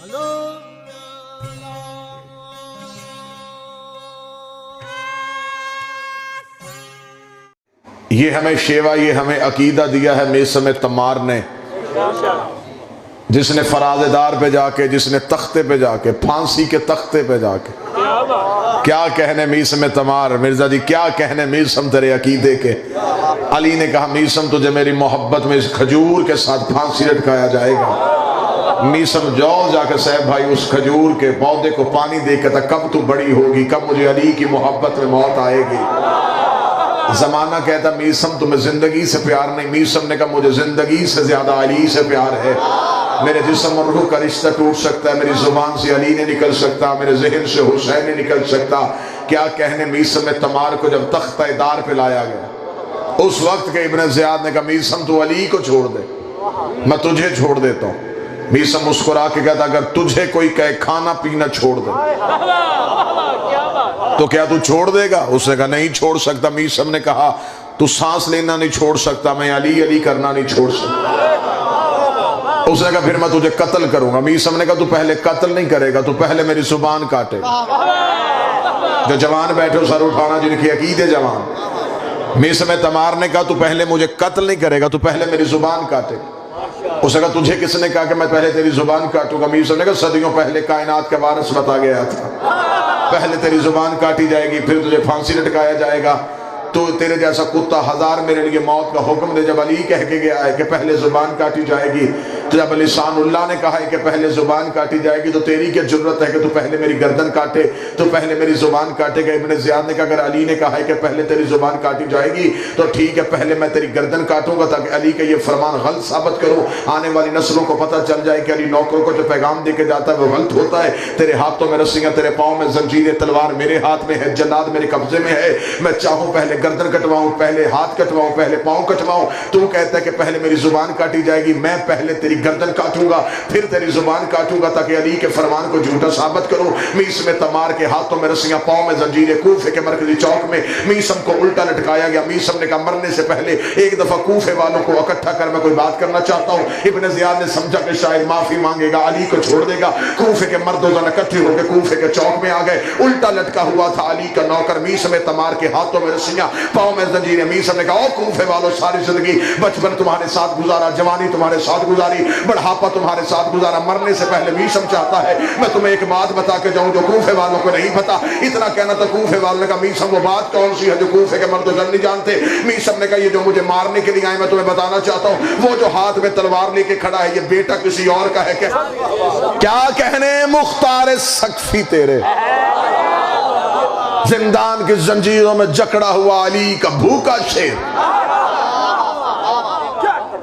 ये हमें शेवा, ये हमें अकीदा दिया है मीसम तमार ने, जिसने फराजेदार पे जाके, जिसने तख्ते पे जाके, फांसी के तख्ते पे जाके, क्या कहने मीसम तमार, मिर्जा जी क्या कहने मीसम तेरे अकीदे के। अली ने कहा मीसम तुझे मेरी मोहब्बत में इस खजूर के साथ फांसी लटकाया जाएगा। मीसम जाओ जाके साहब भाई उस खजूर के पौधे को पानी दे के था, कब तू बड़ी होगी, कब मुझे अली की मोहब्बत में मौत आएगी। जमाना कहता मीसम तुम्हें जिंदगी से प्यार नहीं, मीसम ने कहा मुझे जिंदगी से ज्यादा अली से प्यार है। मेरे जिस्म और रूह का रिश्ता टूट सकता है, मेरी जुबान से अली नहीं निकल सकता, मेरे जहन से हुसैन नहीं निकल सकता। क्या कहने मीसम तमार को जब तख्ता-ए-दार पे लाया गया, उस वक्त के इब्न ज़ियाद ने कहा मीसम तू अली को छोड़ दे, मैं तुझे छोड़ देता हूँ। मीसम मुस्कुरा के कहता अगर तुझे कोई कहे खाना पीना छोड़ दे तो क्या तू छोड़ देगा? उसने कहा नहीं छोड़ सकता। मीसम ने कहा तू सांस लेना नहीं छोड़ सकता, मैं अली अली करना नहीं छोड़ सकता। उसने कहा फिर मैं तुझे कत्ल करूंगा। मीसम ने कहा तू पहले कत्ल नहीं करेगा, तू पहले मेरी जुबान काटे। जो जवान बैठे सर उठाना जिनकी अकीदे जवान। मीसम तमार ने कहा तू पहले मुझे कत्ल नहीं करेगा, तू पहले मेरी जुबान काटे। उसने कहा तुझे किसने कहा कि मैं पहले तेरी जुबान काटूंगा? मीसम ने कहा सदियों पहले कायनात का वारिस बता गया था, पहले तेरी जुबान काटी जाएगी, फिर तुझे फांसी लटकाया जाएगा। तो तेरे जैसा कुत्ता हजार मेरे लिए मौत का हुक्म दे। जब अली कह के गया है कि पहले जुबान काटी जाएगी, तो जब लिसानुल्लाह ने कहा है कि पहले जुबान काटी जाएगी, तो तेरी क्या जरूरत है कि तू पहले मेरी गर्दन काटे, तो पहले मेरी जुबान काटेगा। इब्न ज़ियाद ने कहा अगर अली ने कहा है कि पहले तेरी जुबान काटी जाएगी तो ठीक है, पहले मैं तेरी गर्दन काटूंगा ताकि अली का ये फरमान गलत साबित करूं, आने वाली नस्लों को पता चल जाए कि अली नौकरों को जो पैगाम दे के जाता है वो गलत होता है। तेरे हाथों में रस्सियां, तेरे पाँव में जंजीरें, तलवार मेरे हाथ में है, जन्नात मेरे कब्जे में है। मैं चाहूं पहले गर्दन कटवाऊं, पहले हाथ कटवाऊं, पहले पाँव कटवाऊं। तू कहता है कि पहले मेरी जुबान काटी जाएगी, मैं पहले तेरी गर्दन काटूंगा फिर तेरी जुबान काटूंगा ताकि अली के फरमान को झूठा साबित करूं। मीसम तमार के हाथों में रस्सियां, पाँव में जंजीरें। कूफे के मरकजी चौक में मीसम को उल्टा लटकाया गया। मीसम ने कहा मरने से पहले एक दफा कूफे वालों को इकट्ठा कर मैं कोई बात करना चाहता हूं। इब्न ज़ियाद ने समझा कि शायद माफी मांगेगा, अली को छोड़ देगा। कूफे के मर्दों इकट्ठे होकर कूफे के चौक में आ गए। उल्टा लटका हुआ था अली का नौकर। मीसम तमार के हाथों में रस्सियां, पाँव में जंजीरें। मीसम ने कहा ओ कूफे वालों, सारी जिंदगी बचपन तुम्हारे साथ गुजारा, जवानी तुम्हारे साथ गुजारी, बढ़ापा तुम्हारे साथ गुजारा, मरने से पहले मीसम चाहता है मैं तुम्हें एक बात बता के जाऊं जो कूफे वालों को नहीं पता। इतना कहना था कूफे वालों ने कहा मीसम वो बात कौन सी है जो कूफे के मर्द नहीं जानते? मीसम ने कहा ये जो मुझे मारने के लिए आए मैं तुम्हें बताना चाहता हूं, वो जो हाथ में तलवार लेके खड़ा है ये बेटा किसी और का है। क्या कहने मुख्तार सख्फी तेरे, जिंदान की जंजीरों में जकड़ा हुआ अली का भूखा शेर,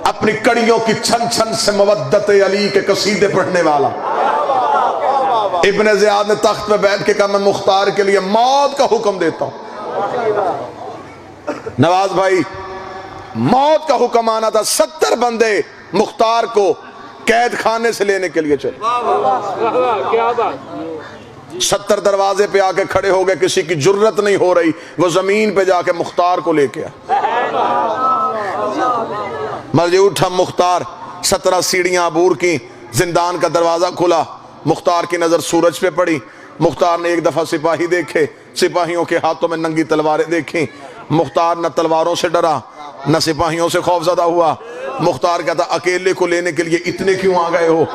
अपनी कड़ियों की छन छन से मवद्दत अली के कसीदे पढ़ने वाला। इब्न ज़ियाद ने तख्त पे बैठ के कहा मैं मुख्तार के लिए मौत का हुक्म देता हूं। नवाज भाई मौत का हुक्म आना था, 70 बंदे मुख्तार को कैद खाने से लेने के लिए चले। 70 दरवाजे पे आके खड़े हो गए, किसी की जुर्रत नहीं हो रही, वो जमीन पे जाके मुख्तार को लेके आया। मर्जी उठा मुख्तार, 17 सीढ़ियां अबूर की, जिंदान का दरवाजा खुला। मुख्तार की नजर सूरज पे पड़ी। मुख्तार ने एक दफा सिपाही देखे, सिपाहियों के हाथों में नंगी तलवारें देखी। मुख्तार न तलवारों से डरा न सिपाहियों से खौफजदा हुआ। मुख्तार कहता अकेले को लेने के लिए इतने क्यों आ गए हो,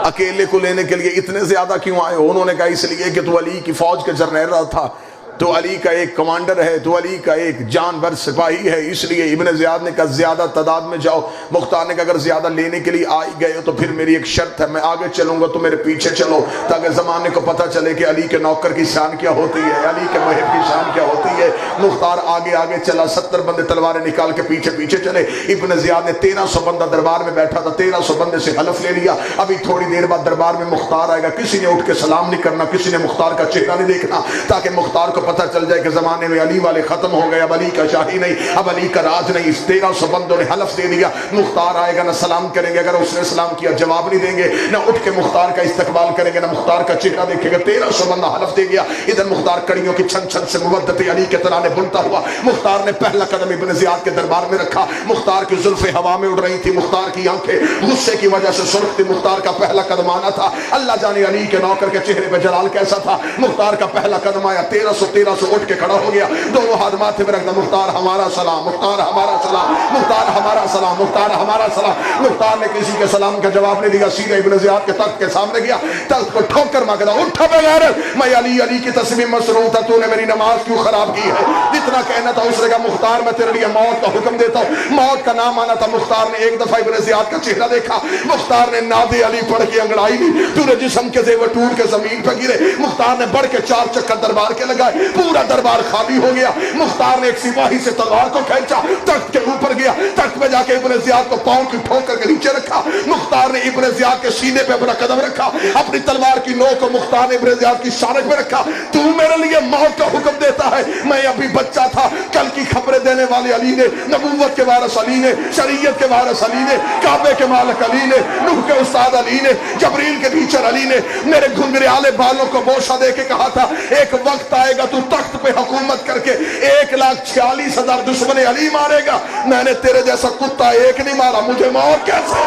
अकेले को लेने के लिए इतने ज्यादा क्यों आए हो? उन्होंने कहा इसलिए कि तू अली की फौज के जरनैल था, तो अली का एक कमांडर है, तो अली का एक जानवर सिपाही है, इसलिए। इब्न ज़ियाद ने कहा ज्यादा तादाद में जाओ। मुख्तार ने कहा अगर ज्यादा लेने के लिए आ ही गए हो तो फिर मेरी एक शर्त है, मैं आगे चलूंगा तो मेरे पीछे चलो, ताकि जमाने को पता चले कि अली के नौकर की शान क्या होती है, अली के महब की शान क्या होती है। मुख्तार आगे आगे चला, 70 बंदे तलवारें निकाल के पीछे पीछे चले। इब्न ज़ियाद ने 1300 बंदा दरबार में बैठा था, 1300 बंदे से हलफ ले लिया अभी थोड़ी देर बाद दरबार में मुख्तार आएगा। किसी ने उठ के सलाम नहीं करना, किसी ने मुख्तार का चेहरा नहीं देखना, ताकि मुख्तार को पता चल जाए कि जमाने में अली वाले खत्म हो गए, अब अली का शाही नहीं, अब अली का राज नहीं। 1300 बंदों ने हलफ दे दिया मुख्तार आएगा ना सलाम करेंगे, अगर उसने सलाम किया जवाब नहीं देंगे, ना उठ के मुख्तार का इस्तकबाल करेंगे, ना मुख्तार का चेहरा देखेंगे। 1300 बंदा हलफ दे गया। इधर मुख्तार कड़ियों की छन छन से मुवद्दत अली के तराने बुनता हुआ मुख्तार ने पहला कदम इब्न ज़ियाद के दरबार में रखा। मुख्तार की जुल्फे हवा में उड़ रही थी, मुख्तार की आंखें गुस्से की वजह से सुर्ख थी। मुख्तार का पहला कदम आना था। अल्लाह जाने अली के नौकर के चेहरे पे जलाल कैसा था। मुख्तार का पहला कदम आया, 1300 उठ के खड़ा हो गया, दोनों हाथ माथे में रखना, मुख्तार हमारा सलाम, मुख्तार हमारा सलाम, मुख्तार हमारा सलाम, मुख्तार हमारा सलाम। मुख्तार ने किसी के सलाम का जवाब नहीं दिया, सीधे इब्न ज़ियाद के तख्त के सामने गया, तख्त को ठोकर मांगा, उठा बगैर मैं अली अली की तस्वीर मसरूर था, तूने मेरी नमाज क्यों खराब की है। जितना कहना था उसने कहा मुख्तार मैं तेरे लिए मौत का हुक्म देता हूँ। मौत का नाम आना था। मुख्तार ने एक दफा इब्न ज़ियाद का चेहरा देखा, मुख्तार ने नादे अली पढ़ के अंगड़ाई ली, पूरे जिस्म के जेवर टूट के जमीन पर गिरे। मुख्तार ने बढ़ के 4 चक्कर दरबार के लगाए, पूरा दरबार खाली हो गया। मुख्तार ने एक सिपाही से तलवार को खींचा, तख्त के ऊपर गया, तख्त पे जाके इब्न ज़ियाद को पांव की ठोकर के नीचे रखा। मुख्तार ने इब्न ज़ियाद के सीने पे अपना कदम रखा, अपनी तलवार की नोक को मुख्तार ने इब्न ज़ियाद की शानक पे रखा। तू मेरे लिए मौत का हुक्म देता है, मैं अभी बच्चा था, कल की खबरें देने वाले अली ने, नबूवत के वारिस अली ने, शरीयत के वारिस अली ने, काबे के मालिक अली ने, नूह के उस्ताद अली ने, जबरील के टीचर अली ने मेरे घुंघराले बालों को बोसा दे के कहा था एक वक्त आएगा तू तख्त पे हुकूमत करके 1,46,000 दुश्मन अली मारेगा। मैंने तेरे जैसा कुत्ता एक नहीं मारा, मुझे मौत कैसे।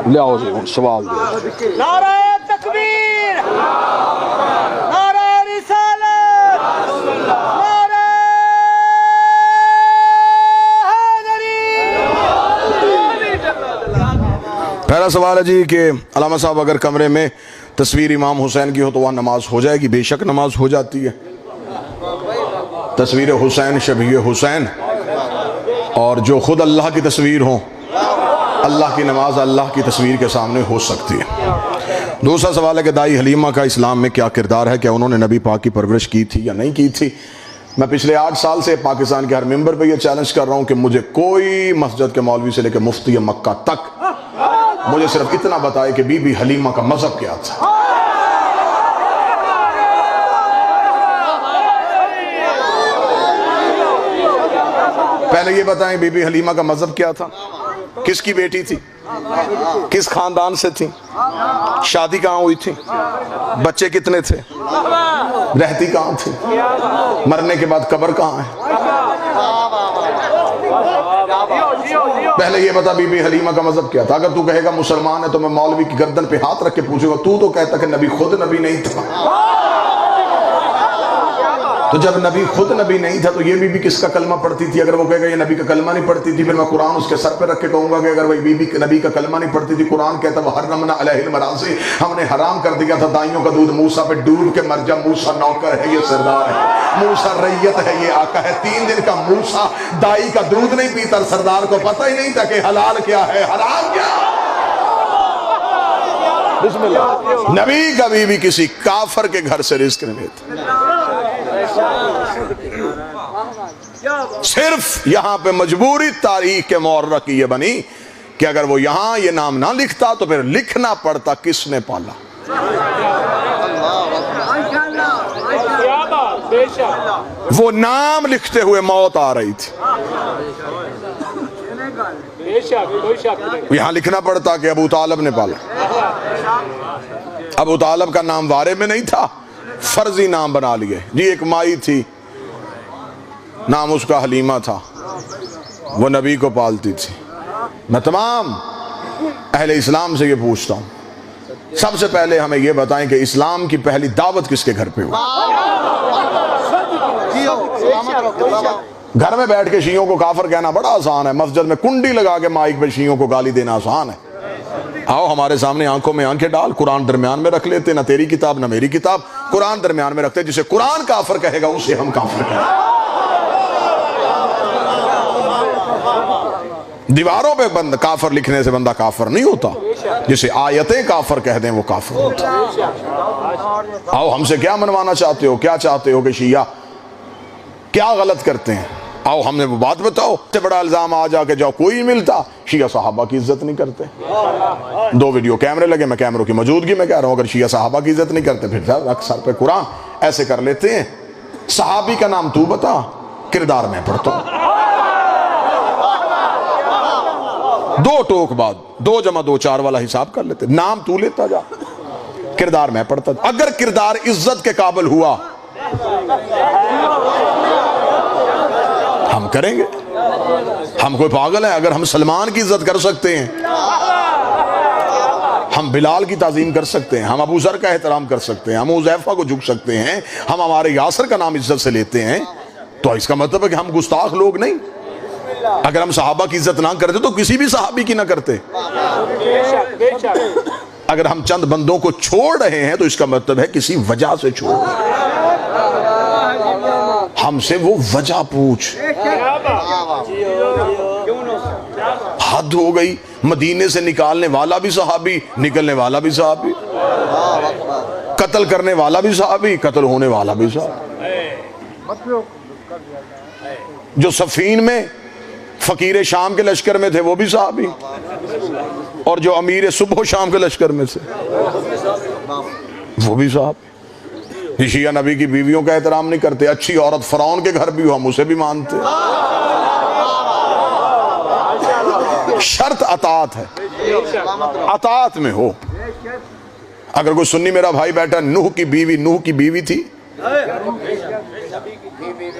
लियाओ जी सवाल दे। नारे तकबीर, नारे रिसालत, नारे हैदरी। पहला सवाल है जी कि अल्लामा साहब अगर कमरे में तस्वीर इमाम हुसैन की हो तो वहाँ नमाज हो जाएगी? बेशक नमाज हो जाती है। तस्वीर हुसैन, शबीह हुसैन और जो खुद अल्लाह की तस्वीर हो, अल्लाह की नमाज अल्लाह की तस्वीर के सामने हो सकती है। दूसरा सवाल है कि दाई हलीमा का इस्लाम में क्या किरदार है, क्या उन्होंने नबी पाक की परवरिश की थी या नहीं की थी? मैं पिछले 8 साल से पाकिस्तान के हर मेंबर पे ये चैलेंज कर रहा हूँ कि मुझे कोई मस्जिद के मौलवी से लेकर मुफ्ती मक्का तक मुझे सिर्फ इतना बताए कि बीबी हलीमा का मजहब क्या था। पहले ये बताएं बीबी हलीमा का मजहब क्या था, किसकी बेटी थी, किस खानदान से थी, शादी कहाँ हुई थी, बच्चे कितने थे, रहती कहाँ थी, मरने के बाद कब्र कहाँ है। पहले ये बता बीबी हलीमा का मजहब क्या था। अगर तू कहेगा मुसलमान है तो मैं मौलवी की गर्दन पे हाथ रख के पूछूंगा, तू तो कहता कि नबी खुद नबी नहीं था। तो जब नबी खुद नबी नहीं था तो ये बीबी किसका कलमा पढ़ती थी? अगर वो कहेगा ये नबी का कलमा नहीं पढ़ती थी, फिर मैं कुरान उसके सर पे रख के कहूंगा कि अगर वही बीबी नबी का कलमा नहीं पढ़ती थी, कुरान कहता वो हर्रमना अलैहिल मराज़ि, हमने हराम कर दिया था दाइयों का दूध, मूसा पे डूब के मर जा, मूसा नौकर है ये सरदार है, मूसा रैयत है ये आका है। 3 दिन का मूसा दाई का दूध नहीं पीता, सरदार को पता ही नहीं था कि हलाल क्या है हराम क्या। नबी कभी भी किसी काफर के घर से रिस्क नहीं लेते। सिर्फ यहां पे मजबूरी तारीख के मुअर्रख की ये बनी कि अगर वो यहां ये नाम ना लिखता तो फिर लिखना पड़ता किसने पाला। वो नाम लिखते हुए मौत आ रही थी, यहां लिखना पड़ता कि अबू तालब ने पाला। अबू तालब का नाम वारे में नहीं था, फर्जी नाम बना लिए जी। एक माई थी, नाम उसका हलीमा था, वो नबी को पालती थी। मैं तमाम अहले इस्लाम से ये पूछता हूँ, सबसे पहले हमें ये बताएं कि इस्लाम की पहली दावत किसके घर पे हुई? घर में बैठ के शियों को काफिर कहना बड़ा आसान है, मस्जिद में कुंडी लगा के माइक पे शियों को गाली देना आसान है। आओ हमारे सामने आंखों में आंखें डाल, कुरान दरमियान में रख लेते, ना तेरी किताब ना मेरी किताब, कुरान दरमियान में रखते। जिसे कुरान काफिर कहेगा उसे हम काफिर कहेंगे। दीवारों पे बंद काफिर लिखने से बंदा काफिर नहीं होता, जिसे आयतें काफिर कह दें वो काफिर होता। आओ हमसे क्या मनवाना चाहते हो, क्या चाहते हो कि शिया क्या गलत करते हैं, आओ हमने वो बात बताओ। इससे बड़ा इल्जाम आ जाके जाओ कोई नहीं मिलता, शिया सहाबा की इज्जत नहीं करते। 2 वीडियो कैमरे लगे, मैं कैमरों की मौजूदगी में कह रहा हूं, अगर शिया सहाबा की इज्जत नहीं करते फिर सर पे कुरान ऐसे कर लेते हैं। सहाबी का नाम तू बता, किरदार मैं पढ़ता हूं। 2 टोक बाद 2 + 2 4 वाला हिसाब कर लेते, नाम तू लेता जा, किरदार मैं पढ़ता। अगर किरदार इज्जत के काबिल हुआ हम करेंगे। हम कोई पागल है? अगर हम सलमान की इज्जत कर सकते हैं, हम बिलाल की ताजीम कर सकते हैं, हम अबू जर का एहतराम कर सकते हैं, हम उज़ैफा को झुक सकते हैं, हम हमारे यासर का नाम इज्जत से लेते हैं, तो इसका मतलब है कि हम गुस्ताख लोग नहीं। अगर हम सहाबा की इज्जत ना करते तो किसी भी सहाबी की ना करते। अगर हम चंद बंदों को छोड़ रहे हैं तो इसका मतलब है किसी वजह से छोड़ रहे हैं। हमसे वो वजह पूछ। हद हो गई, मदीने से निकालने वाला भी सहाबी, निकलने वाला भी सहाबी, कत्ल करने वाला भी सहाबी, कत्ल होने वाला भी सहाबी। जो सफीन में फकीर शाम के लश्कर में थे वो भी सहाबी, और जो अमीर सुबह शाम के लश्कर में थे वो भी सहाबी। शिया नबी की बीवियों का एहतराम नहीं करते, अच्छी औरत फरौन के घर भी हो हम उसे भी मानते। शर्त अतात है, अतात में हो। अगर कोई सुन्नी मेरा भाई बैठा, नूह की बीवी थी,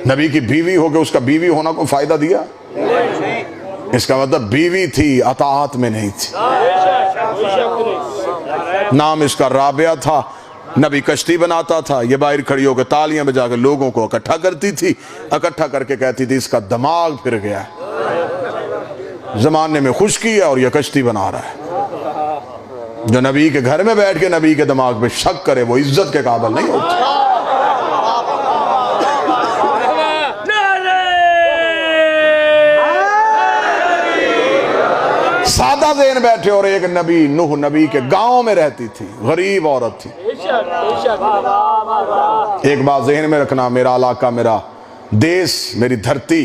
नबी की बीवी हो गई, उसका बीवी होना को फायदा दिया? इसका मतलब बीवी थी, अतात में नहीं थी। नाम इसका राबिया था, नबी कश्ती बनाता था, ये बाहर खड़ी होकर तालियां बजा के लोगों को इकट्ठा करती थी, इकट्ठा करके कहती थी इसका दिमाग फिर गया है, जमाने में खुशकी है और यह कश्ती बना रहा है। जो नबी के घर में बैठ के नबी के दिमाग पे शक करे वो इज्जत के काबिल नहीं होता। सादा ज़हन बैठे, और एक नबी, नूह नबी के गांव में रहती थी, गरीब औरत थी। एक बात ज़हन में रखना, मेरा इलाका, मेरा देश, मेरी धरती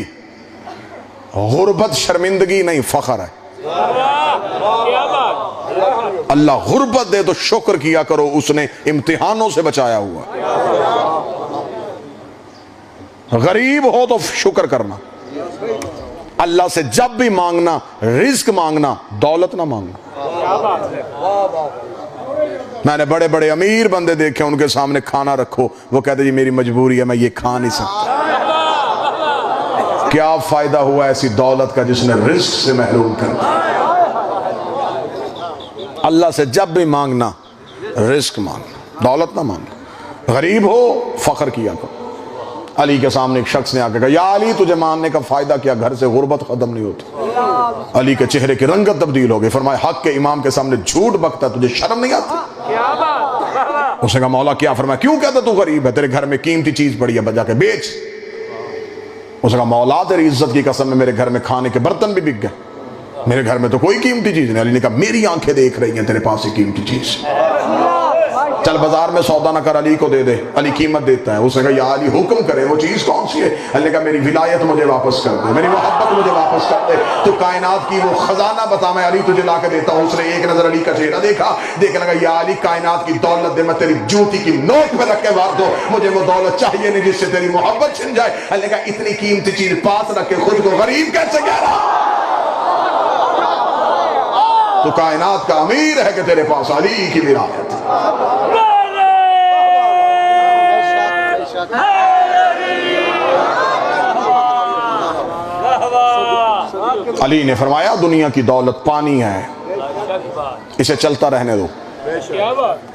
गुर्बत शर्मिंदगी नहीं फख्र है। अल्लाह गुर्बत दे तो शुक्र किया करो, उसने इम्तिहानों से बचाया हुआ। गरीब हो तो शुक्र करना। अल्लाह से जब भी मांगना, रिस्क मांगना, दौलत ना मांगना। मैंने बड़े बड़े अमीर बंदे देखे, उनके सामने खाना रखो, वो कहते जी मेरी मजबूरी है, मैं ये खा नहीं सकता। क्या फायदा हुआ ऐसी दौलत का जिसने रिस्क से महरूम कर दिया। अल्लाह से जब भी मांगना, रिस्क मांगना, दौलत ना मांगना। गरीब हो फख्र किया करो। अली के सामने एक शख्स ने आकर कहा, या अली तुझे मानने का फायदा क्या, घर से गुर्बत खत्म नहीं होती। अली के चेहरे की रंगत तब्दील हो गई। फरमाया, हक के इमाम के सामने झूठ बकता, तुझे शर्म नहीं आती? उसने कहा, मौला क्या? फरमाया, क्यों कहता तू गरीब है, तेरे घर में कीमती चीज पड़ी है, बजा के बेच। उसने कहा, मौला तेरी इज्जत की कसम में मेरे घर में खाने के बर्तन भी बिक गए, मेरे घर में तो कोई कीमती चीज नहीं। अली ने कहा, मेरी आंखें देख रही हैं तेरे पास ही कीमती चीज, चल बाजार में सौदा ना कर, अली को दे दे, अली कीमत देता है। उसने कहा, या अली हुक्म करे, वो चीज कौन सी है? अली ने कहा, मेरी विलायत मुझे वापस कर दे, मेरी मोहब्बत मुझे वापस कर दे, तो कायनात की वो खजाना बता, मैं अली तुझे ला के देता हूँ। उसने एक नजर अली का चेहरा देखा, देखने लगा, या अली कायनात की दौलत दे, मैं तेरी जूती की नोक पे रख के मार दो, मुझे वो दौलत चाहिए नहीं जिससे तेरी मोहब्बत छिन जाए। अली ने कहा, इतनी कीमती चीज पास रख के खुद को गरीब कैसे कह रहा? तो कायनात का अमीर है कि तेरे पास अली की विलायत। अली ने फरमाया, दुनिया की दौलत पानी है, इसे चलता रहने दो,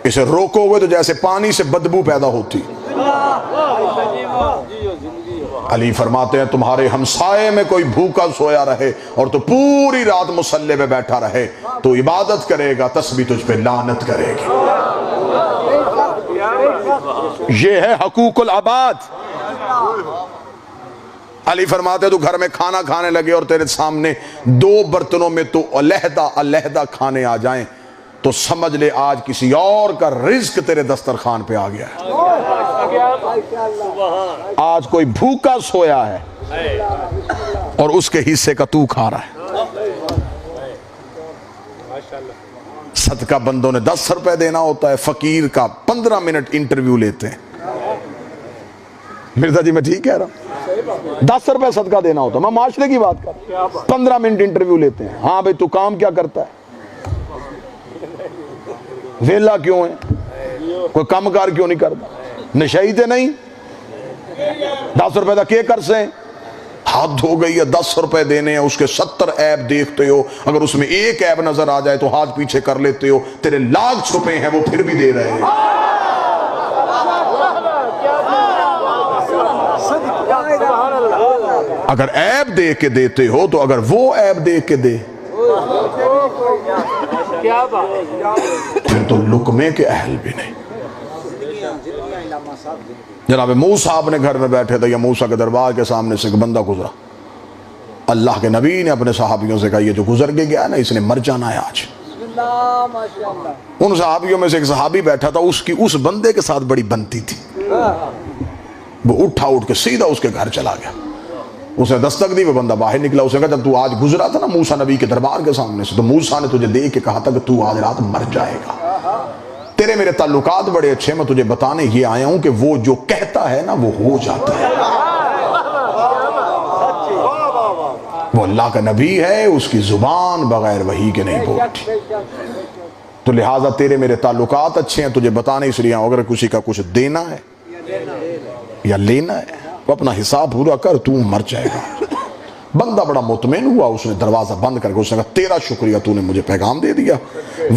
इसे रोकोगे तो जैसे पानी से बदबू पैदा होती। अली फरमाते हैं, तुम्हारे हमसाये में कोई भूखा सोया रहे और तो पूरी रात मुसल्ले पे बैठा रहे, तो इबादत करेगा, तस्बीह तुझ पे लानत करेगी। ये है हकूकुल आबाद। अली फरमाते, तू घर में खाना खाने लगे और तेरे सामने 2 बर्तनों में तो अलहदा अलहदा खाने आ जाएं, तो समझ ले आज किसी और का रिज्क तेरे दस्तरखान पे आ गया है। आज कोई भूखा सोया है और उसके हिस्से का तू खा रहा है। सदका बंदों ने 10 रुपए देना होता है, फकीर का 15 मिनट इंटरव्यू लेते हैं। मिर्जा जी मैं ठीक कह रहा हूं, 10 रुपए सदका देना होता है। मैं माशरे की बात कर, 15 मिनट इंटरव्यू लेते हैं। हाँ भाई तू काम क्या करता है, वेला क्यों है, कोई कामकार क्यों नहीं करता, नशई ते नहीं, 10 रुपए का के कर से हाथ धो गई है, 10 रुपए देने हैं, उसके 70 ऐप देखते हो, अगर उसमें एक ऐप नजर आ जाए तो हाथ पीछे कर लेते हो। तेरे लाख छुपे हैं वो फिर भी दे रहे हैं। अगर ऐप देख के देते हो तो अगर वो ऐप देख के दे फिर तो लुकमे के अहल भी नहीं। जनाब मूसा अपने घर में बैठे थे, या मूसा के दरबार के सामने से एक बंदा गुजरा। अल्लाह के नबी ने अपने सहाबियों से कहा ये जो गुजर के गया ना इसने मर जाना है आज। उन सहाबियों में से एक सहाबी बैठा था, उसकी उस बंदे के साथ बड़ी बनती थी। वो उठ के सीधा उसके घर चला गया। उसने दस्तक दी, वो बंदा बाहर निकला। उसने कहा जब तू आज गुजरा था ना मूसा नबी के दरबार के सामने से, तो मूसा ने तुझे देख के कहा था कि तू आज रात मर जाएगा। तेरे मेरे ताल्लुकात बड़े अच्छे, मैं तुझे बताने ये आया हूं कि वो जो कहता है ना वो हो जाता है। वो अल्लाह का नबी है, उसकी जुबान बगैर वही के नहीं बोलती। तो लिहाजा तेरे मेरे ताल्लुकात अच्छे हैं, तुझे बताने इसलिए अगर किसी का कुछ देना है या लेना है तो अपना हिसाब पूरा कर, तू मर जाएगा। बंदा बड़ा मुतमईन हुआ, उसने दरवाजा बंद करके उसने कहा तेरा शुक्रिया, तूने मुझे पैगाम दे दिया,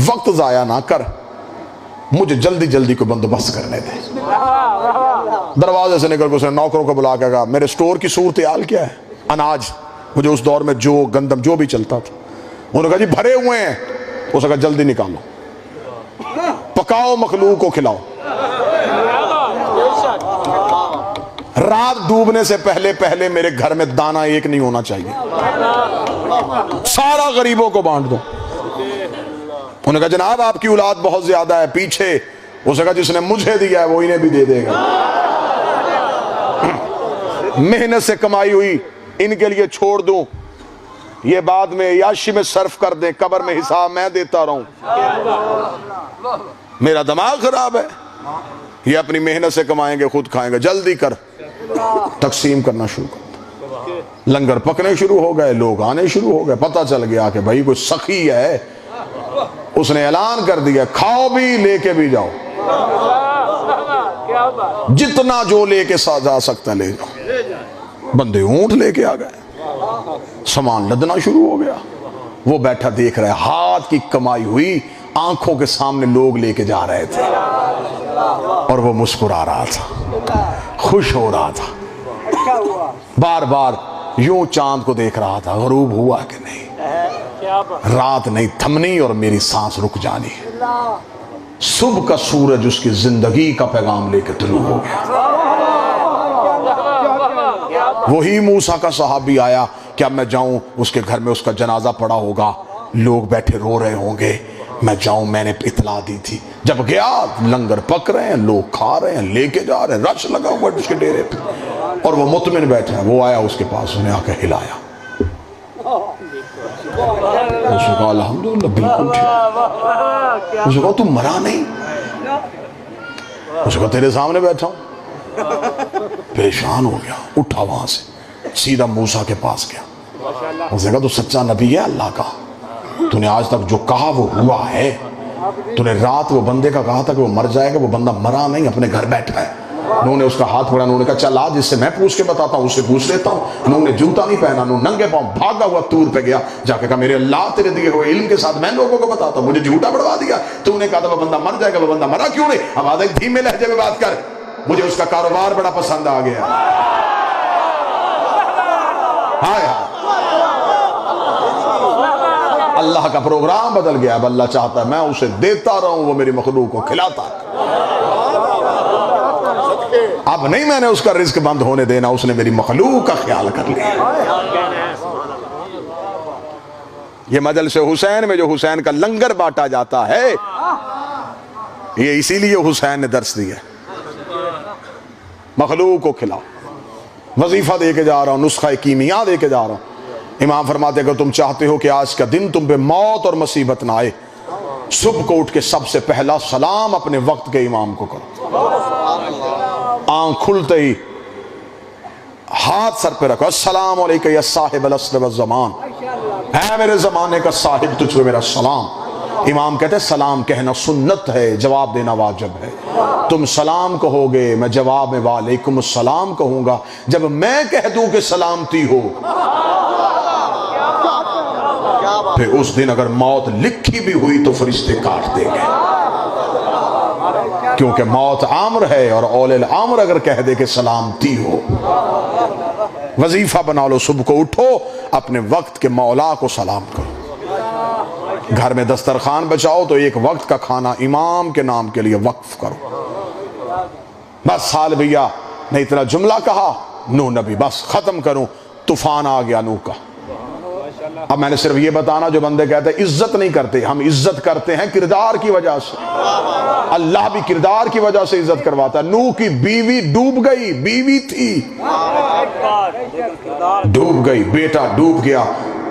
वक्त जाया ना कर, मुझे जल्दी जल्दी को बंदोबस्त करने दे। दरवाजे से निकल के उसने नौकरों को बुला के कहा मेरे स्टोर की सूरत हाल क्या है, अनाज मुझे उस दौर में जो गंदम जो भी चलता था। उन्होंने कहा जी भरे हुए हैं। उसने कहा जल्दी निकालो, पकाओ, मखलूक को खिलाओ। रात डूबने से पहले पहले मेरे घर में दाना एक नहीं होना चाहिए, सारा गरीबों को बांट दो। उन्होंने कहा जनाब आपकी औलाद बहुत ज्यादा है पीछे। उसने कहा जिसने मुझे दिया है वो इन्हें भी दे देगा। मेहनत से कमाई हुई इनके लिए छोड़ दूं, ये बाद में याशी में सर्फ कर दें, कब्र में हिसाब मैं देता रहूं। मेरा दिमाग खराब है, ये अपनी मेहनत से कमाएंगे खुद खाएंगे। जल्दी कर, तकसीम करना शुरू कर। लंगर पकने शुरू हो गए, लोग आने शुरू हो गए। पता चल गया कि भाई कोई सखी है, उसने ऐलान कर दिया खाओ भी लेके भी जाओ, जितना जो लेके जा सकते ले जाओ। बंदे ऊंट लेके आ गए, सामान लदना शुरू हो गया। वो बैठा देख रहा है, हाथ की कमाई हुई आंखों के सामने लोग लेके जा रहे थे और वो मुस्कुरा रहा था, खुश हो रहा था, बार बार यूं चांद को देख रहा था। गरूब हुआ कि नहीं, रात नहीं थमनी और मेरी सांस रुक जानी। सुबह का सूरज उसकी जिंदगी का पैगाम लेकर तुलू हो गया। वही मूसा का सहाबी आया, क्या मैं जाऊं उसके घर में, उसका जनाजा पड़ा होगा, लोग बैठे रो रहे होंगे, मैं जाऊं, मैंने इतला दी थी। जब गया लंगर पक रहे हैं, लोग खा रहे हैं, लेके जा रहे हैं, रश लगा हुआ उसके डेरे पे, और वो मुतमिन बैठे हैं। वो आया उसके पास, उसने आके हिलाया, उसने कहा अल्हम्दुलिल्लाह बिल्कुल ठीक। उसने कहा तू मरा नहीं? उसने कहा तेरे सामने बैठा हूं। परेशान हो गया, उठा वहां से सीधा मूसा के पास गया। उसने कहा तू सच्चा नबी है अल्लाह का, तूने आज तक जो कहा वो हुआ है। तूने रात वो बंदे का कहा था कि वो मर जाएगा, वो बंदा मरा नहीं, अपने घर बैठा है। उन्होंने उसका हाथ पकड़ा, उन्होंने कहा चल आज इससे मैं पूछ के बताता हूँ, उससे पूछ लेता हूँ। उन्होंने जूता नहीं पहना, नंगे पांव भागा हुआ तूर पे गया, जाके कहा मेरे अल्लाह तेरे दिए हुए इल्म के साथ मैं लोगों को बताता हूँ, मुझे झूठा बढ़वा दिया। तूने कहा था वो बंदा मर जाएगा, वो बंदा मरा क्यों नहीं? अब आधे धीमे लहजे में बात कर, मुझे उसका कारोबार बड़ा पसंद आ गया। हाय अल्लाह का प्रोग्राम बदल गया। अब अल्लाह चाहता है मैं उसे देता रहूं, वो मेरी मखलूक को खिलाता। अब नहीं मैंने उसका रिस्क बंद होने देना, उसने मेरी मखलूक का ख्याल कर लिया। ये मजलिस हुसैन में जो हुसैन का लंगर बांटा जाता है, ये इसीलिए हुसैन ने दर्श दिया, मखलूक को खिलाओ। वजीफा दे के जा रहा हूं, नुस्खा कीमिया दे के जा रहा हूं। इमाम फरमाते अगर तुम चाहते हो कि आज का दिन तुम पे मौत और मुसीबत ना आए, सुबह को उठ के सबसे पहला सलाम अपने वक्त के इमाम को करो। आंख खुलते ही हाथ सर पे रखो, अस्सलाम वालेकुम या साहिब अल-अस्र वज़्ज़मान, है मेरे जमाने का साहिब, तुझ पे मेरा सलाम। इमाम कहते सलाम कहना सुन्नत है, जवाब देना वाजिब है। तुम सलाम कहोगे, मैं जवाब में वालेकुम सलाम कहूंगा। जब मैं कह दूं कि सलामती हो, फिर उस दिन अगर मौत लिखी भी हुई तो फरिश्ते काट देंगे, क्योंकि मौत आमर है और औलिल आमर अगर कह दे कि सलामती हो। वजीफा बना लो, सुबह को उठो, अपने वक्त के मौला को सलाम करो। घर में दस्तरखान बचाओ तो एक वक्त का खाना इमाम के नाम के लिए वक्फ करो। बस साल भैया ने इतना जुमला कहा, नूह नबी, बस खत्म करूं, तूफान आ गया नूह का। अब मैंने सिर्फ ये बताना, जो बंदे कहते हैं इज्जत नहीं करते, हम इज्जत करते हैं किरदार की वजह से। अल्लाह भी किरदार की वजह से इज्जत करवाता है। नूह की बीवी डूब गई, बीवी थी, डूब गई, बेटा डूब गया।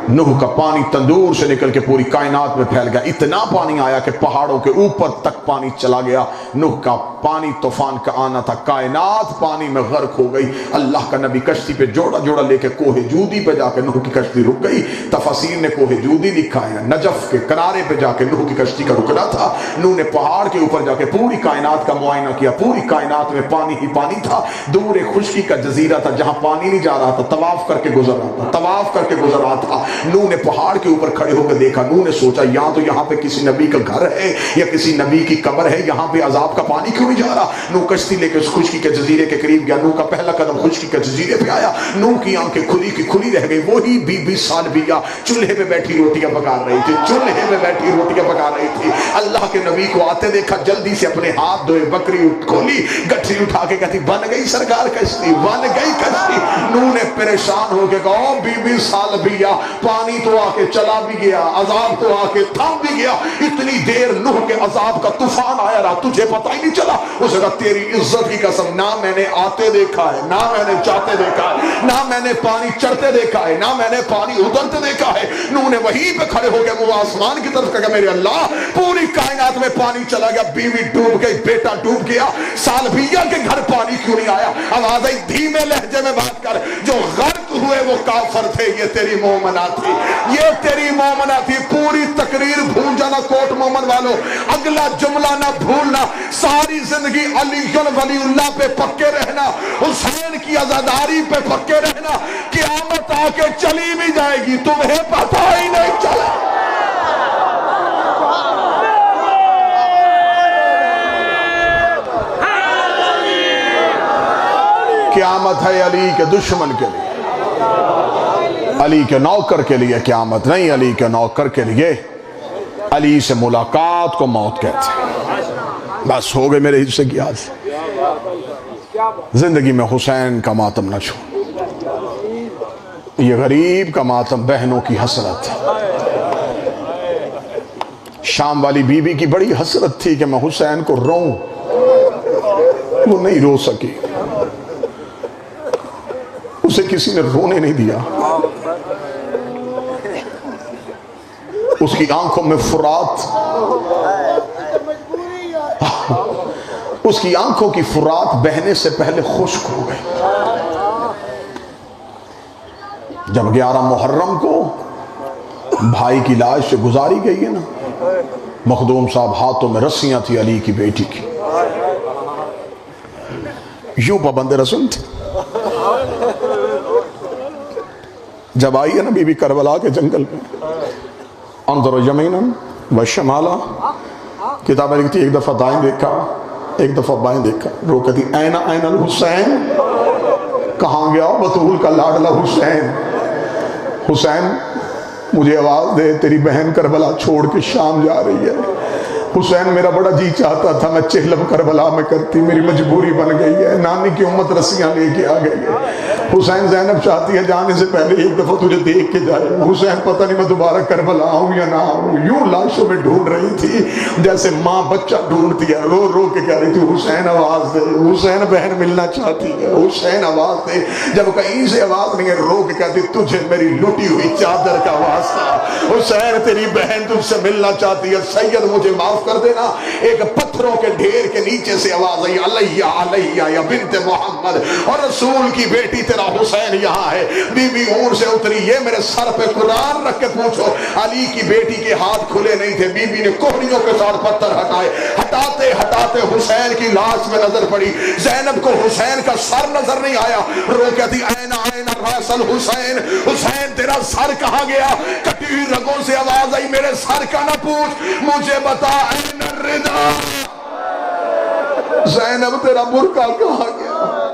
नूह का पानी तंदूर से निकल के पूरी कायनात में फैल गया। इतना पानी आया कि पहाड़ों के ऊपर तक पानी चला गया। नूह का पानी तूफान का आना था, कायनात पानी में गर्क हो गई। अल्लाह का नबी कश्ती पे जोड़ा जोड़ा लेके कोहे जूदी पे जाके नूह की कश्ती रुक गई। तफसीर ने कोहे जूदी लिखा है, नजफ के किनारे पे जाके नूह की कश्ती का रुकना था। नूह ने पहाड़ के ऊपर जाके पूरी कायनात का मुआयना किया। पूरी कायनात में पानी ही पानी था। दूर एक खुशकी का जजीरा था जहां पानी नहीं जा रहा था, तवाफ करके गुजर रहा था, तवाफ करके गुजर रहा था। नूह ने पहाड़ के ऊपर खड़े होकर देखा। नूह ने सोचा या तो यहाँ पे किसी नबी का घर है या किसी नबी की कब्र है, यहाँ पे अजाब का पानी क्यों नहीं जा रहा। नूह कश्ती लेकर उस खुशकी के जजीरे के करीब गया। नूह का पहला कदम खुशकी के जजीरे पे आया। नूह की आंखें खुली की खुली रह गई। वही 20 साल बिया चूल्हे पे बैठी रोटियां पका रही थी, चूल्हे में बैठी रोटियां पका रही थी। अल्लाह के नबी को आते देखा, जल्दी से अपने हाथ धोए, बकरी खोली, गठरी उठा के कहती बन गई सरकार कश्ती, बन गई कश्ती। नूह ने परेशान होकर कहा 20 साल बिया, पानी तो आके चला भी गया, अजाब तो आके थम भी गया, इतनी देर नूह के अजाब का तूफान आया रहा, तुझे पता ही नहीं चला। उसने कहा तेरी इज्जत की कसम, ना मैंने आते देखा है, ना मैंने जाते देखा है, ना मैंने पानी चढ़ते देखा है, ना मैंने पानी उतरते देखा है। नूह ने वहीं पे खड़े हो गए, वो आसमान की तरफ कहा मेरे अल्लाह, पूरी कायनात में पानी चला गया, बीवी डूब गई, बेटा डूब गया, साल भैया के घर पानी क्यों नहीं आया। आवाज आई धीमे लहजे में बात कर, जो गर्क हुए वो काफर थे, ये तेरी मोमना थी, ये तेरी मोमना थी। पूरी तकरीर भूल जाना कोट मोमन वालों, अगला जुमला ना भूलना। सारी जिंदगी अली वलीउल्लाह पे पक्के रहना, हुसैन की आजादारी पे पक्के रहना। क़यामत आके चली भी जाएगी, तुम्हें पता ही नहीं चला। क़यामत है अली के दुश्मन के लिए, अली के नौकर के लिए क़यामत नहीं, अली के नौकर के लिए। अली से मुलाकात को मौत कहते हैं। बस हो गए मेरे हिस्से की आज। जिंदगी में हुसैन का मातम न छो। ये गरीब का मातम, बहनों की हसरत। शाम वाली बीबी की बड़ी हसरत थी कि मैं हुसैन को रोऊं, वो नहीं रो सकी, उसे किसी ने रोने नहीं दिया। उसकी आंखों में फुरात, उसकी आंखों की फुरात बहने से पहले खुश्क हो गई। जब 11 मुहर्रम को भाई की लाश से गुजारी गई है ना, मखदूम साहब हाथों में रस्सियां थी अली की बेटी की, यूं पाबंद रस्म थे। जब आई है ना बीबी करबला के जंगल में, अंदर यमीनन व शमाला, किताबें लिखती एक दफा दाएं देखा, एक दफा बाएं देखा, रो कहती ऐना ऐनल हुसैन, कहाँ गया बतूल का लाडला हुसैन। हुसैन मुझे आवाज दे, तेरी बहन करबला छोड़ के शाम जा रही है। हुसैन मेरा बड़ा जी चाहता था मैं चेहलम करबला में करती, मेरी मजबूरी बन गई है, नानी की उम्मत रस्सियां लेके आ गई है। हुसैन ज़ैनब चाहती है जाने से पहले एक दफा तुझे देख के जाए। हुसैन पता नहीं मैं दोबारा करबला आऊं या ना आऊं, यूं लाशों में ढूंढ रही थी जैसे माँ बच्चा ढूंढती है, रो रो के कह रही थी हुसैन आवाज दे, हुसैन बहन मिलना चाहती है, हुसैन आवाज दे। जब कहीं से आवाज नहीं है रो के कहती तुझे मेरी लुटी हुई चादर का वास्ता, हुसैन तेरी बहन तुझसे मिलना चाहती है, सैयद मुझे माफ कर देना। एक पत्थरों के ढेर के नीचे से आवाज आई अलैया अलैया या बिन्ते मोहम्मद, और रसूल की बेटी तेरा हुसैन यहाँ है। बीबी ऊंट से उतरी, ये मेरे सर पे कुरान रख के पूछो। अली की बेटी के हाथ खुले नहीं थे, बीबी ने कोहनियों के साथ पत्थर हटाए, हटाते हटाते हुसैन की लाश में नजर पड़ी। ज़ैनब को हुसैन का सर नजर नहीं आया, रो कहती ऐना ऐना रासल हुसैन, हुसैन तेरा सर कहाँ गया? कटी हुई रगों से आवाज आई मेरे सर का ना पूछ, मुझे बता ऐना रिदा, ज़ैनब तेरा बुर्का कहाँ गया?